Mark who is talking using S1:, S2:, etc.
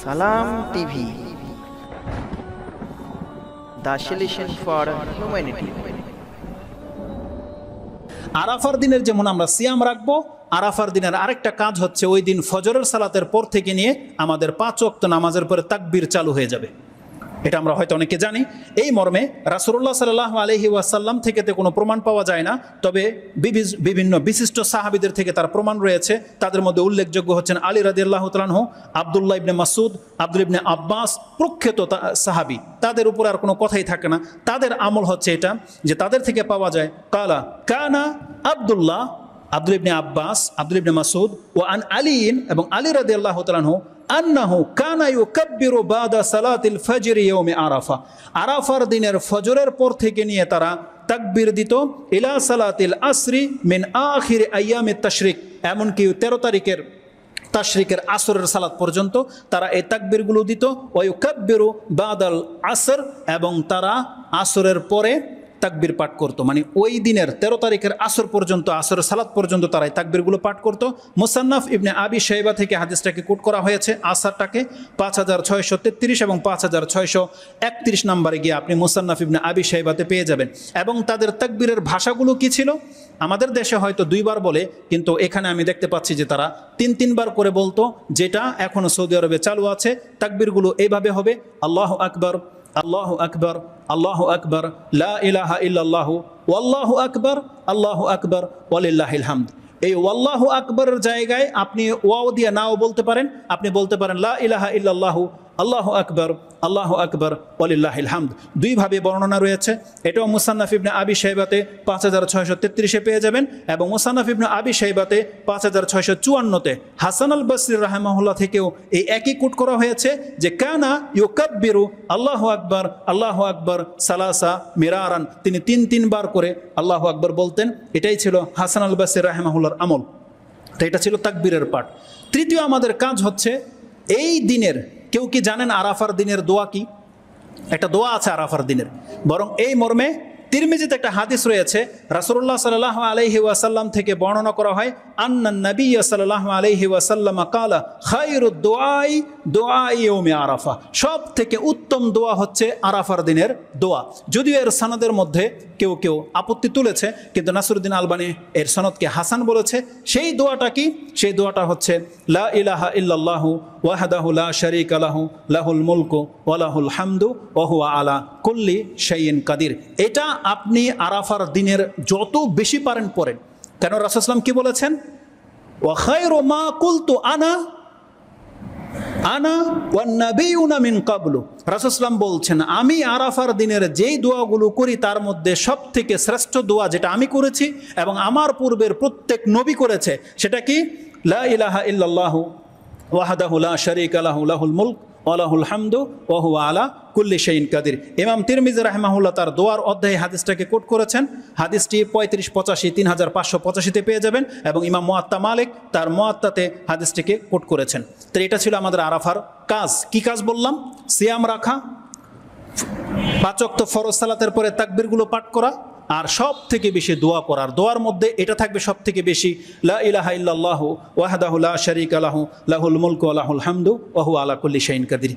S1: সালাম TV, the solution for humanity.
S2: আরাফার দিনের যেমন আমরা সিয়াম রাখবো, আরাফার দিনের আরেকটা কাজ হচ্ছে ওই দিন ফজরের সালাতের পর থেকে নিয়ে আমাদের 5 ওয়াক্ত নামাজের পরে তাকবীর চালু হয়ে যাবে। এটা আমরা হয়তো অনেকে জানি। এই মর্মে রাসূলুল্লাহ সাল্লাল্লাহু আলাইহি ওয়াসাল্লাম থেকে কোনো প্রমাণ পাওয়া যায় না, তবে বিভিন্ন বিশিষ্ট সাহাবীদের থেকে তার প্রমাণ রয়েছে। তাদের মধ্যে উল্লেখযোগ্য হচ্ছেন আলী রাদিয়াল্লাহু তাআলা আনহু, আব্দুল্লাহ ইবনে মাসউদ, আব্দুল ইবনে আব্বাস, প্রখ্যাত সাহাবী। তাদের উপরে আর কোনো কথাই থাকে না। তাদের আমল হচ্ছে এটা যে তাদের থেকে পাওয়া যায় কানা আব্দুল ইবনে আব্বাস, আব্দুল ইবনে মাসউদ ও আন আলীন, এবং আলী রাদিয়াল্লাহু তাআলা আনহু আন্নাহু কানা ইউকাব্বিরু বাদা সালাতিল ফজর ইয়াউমে আরাফা। আরাফার দিনের ফজরের পর থেকে নিয়ে তারা তাকবীর দিত ইলা সালাতিল আসরি মিন আখির আইয়ামিত তাশরিক, এমনকি 13 তারিখের তাশরিকের আসরের সালাত পর্যন্ত তারা এই তাকবীরগুলো দিত। ওয়া ইউকাব্বিরু বাদাল আসর, এবং তারা আসরের পরে তাকবীর পাঠ করতো। মানে ওই দিনের 13 তারিখের আসর পর্যন্ত, আসরের সালাত পর্যন্ত তারা এই তাকবীরগুলো পাঠ করতো। মুসান্নাফ ইবনে আবি শাইবা থেকে হাদিসটাকে কোট করা হয়েছে। আসরটাকে 5633 এবং 5631 নম্বরে গিয়ে আপনি মুসান্নাফ ইবনে আবি শাইবাতে পেয়ে যাবেন। এবং তাদের তাকবীরের ভাষাগুলো কি ছিল? আমাদের দেশে হয়তো 2 বার বলে, কিন্তু এখানে আমি দেখতে পাচ্ছি যে তারা 3 বার করে বলতো, যেটা এখনো সৌদি আরবে চালু আছে। তাকবীরগুলো এইভাবে হবে: আল্লাহু আকবার, আল্লাহু আকবার, আল্লাহু আকবার, লা ইলাহা ইল্লাল্লাহু, ওয়াল্লাহু আকবার, আল্লাহু আকবার, ওয়ালিল্লাহিল হামদ। এই ওয়াল্লাহু আকবরের জায়গায় আপনি ওয়াও দিয়ে নাও বলতে পারেন, আপনি বলতে পারেন লা ইলাহা ইল্লাল্লাহু, আল্লাহু আকবার, আল্লাহু আকবার, ওয়ালিল্লাহিল হামদ। 2 ভাবে বর্ণনা রয়েছে। এটাও মুসান্নাফ ইবনে আবি শাইবাতে 5633-এ পেয়ে যাবেন, এবং মুসান্নাফ ইবনে আবি শাইবাতে 5654-তে হাসান আল বসরি রাহিমাহুল্লাহ থেকেও এই একই কোট করা হয়েছে যে কানা ইউকাব্বিরু আল্লাহু আকবার, আল্লাহু আকবার সালাসা মিরারান। তিনি 3 বার করে আল্লাহু আকবার বলতেন। এটাই ছিল হাসান আল বসরি রাহিমাহুল্লাহর আমল। তো এটা ছিল তাকবীরের পাঠ। তৃতীয় আমাদের কাজ হচ্ছে এই দিনের, কেউ কি জানেন আরাফার দিনের দোয়া কি? একটা দোয়া আছে আরাফার দিনের, বরং এই মর্মে তিরমিজিতে একটা হাদিস রয়েছে। রাসূলুল্লাহ সাল্লাল্লাহু আলাইহি ওয়াসাল্লাম থেকে বর্ণনা করা হয়, আন্নান নবী সাল্লাল্লাহু আলাইহি ওয়াসাল্লাম ক্বালা খায়রুদ দুআই দুআই ইয়াউমি আরাফা। সব থেকে উত্তম দোয়া হচ্ছে আরাফার দিনের দোয়া। যদিও এর সনদের মধ্যে কেউ কেউ আপত্তি তুলেছে, কিন্তু নাসিরউদ্দিন আলবানী এর সনদকে হাসান বলেছে। সেই দোয়াটা কি? সেই দোয়াটা হচ্ছে লা ইলাহা ইল্লাল্লাহু ওয়াহদাহু লা শারীকা লাহু লাহুল মুলকু ওয়া লাহুল হামদু ওয়া হুয়া আলা কুল্লি শাইইন কাদির। এটা আপনি আরাফার দিনের যত বেশি পারেন পড়েন। কেন? রাসূল সাল্লাল্লাহু আলাইহি ওয়াসাল্লাম কি বলেছেন? ওয়া খায়রু মা কুলতু আনা ওয়ান নাবিয়ুনা মিন ক্বাবলু। রাসূল সাল্লাল্লাহু আলাইহি ওয়াসাল্লাম বলছেন, আমি আরাফার দিনের যেই দোয়াগুলো করি তার মধ্যে সবথেকে শ্রেষ্ঠ দোয়া যেটা আমি করেছি এবং আমার পূর্বের প্রত্যেক নবী করেছে, সেটা কি? লা ইলাহা ইল্লাল্লাহু ওয়াহদাহু লা শারীকা লাহু লাহুল মুলক ওয়া লাহুল হামদু ওয়া হুয়া আলা কুল্লি শাইইন কাদির। ইমাম তিরমিজি রাহিমাহুল্লাহ তার দোয়ার অধ্যায়ে হাদিসটাকে কোট করেছেন। হাদিসটি 3585-3585-তে পেয়ে যাবেন, এবং ইমাম মুয়াত্তা মালিক তার মুয়াত্তাতে হাদিসটিকে কোট করেছেন। তো এটা ছিল আমাদের আরাফার কাজ। কি কাজ বললাম? সিয়াম রাখা, 5 ওয়াক্ত ফরজ সালাতের পরে তাকবীরগুলো পাঠ করা, আর সব থেকে বেশি দোয়া করার। দোয়ার মধ্যে এটা থাকবে সব থেকে বেশি লা ইলাহা ইল্লাল্লাহু ওয়াহদাহু লা শারীকা লাহু লাহুল মুলকু ওয়া লাহুল হামদু ওয়া হুয়া আলা কুল্লি শাইইন কাদির।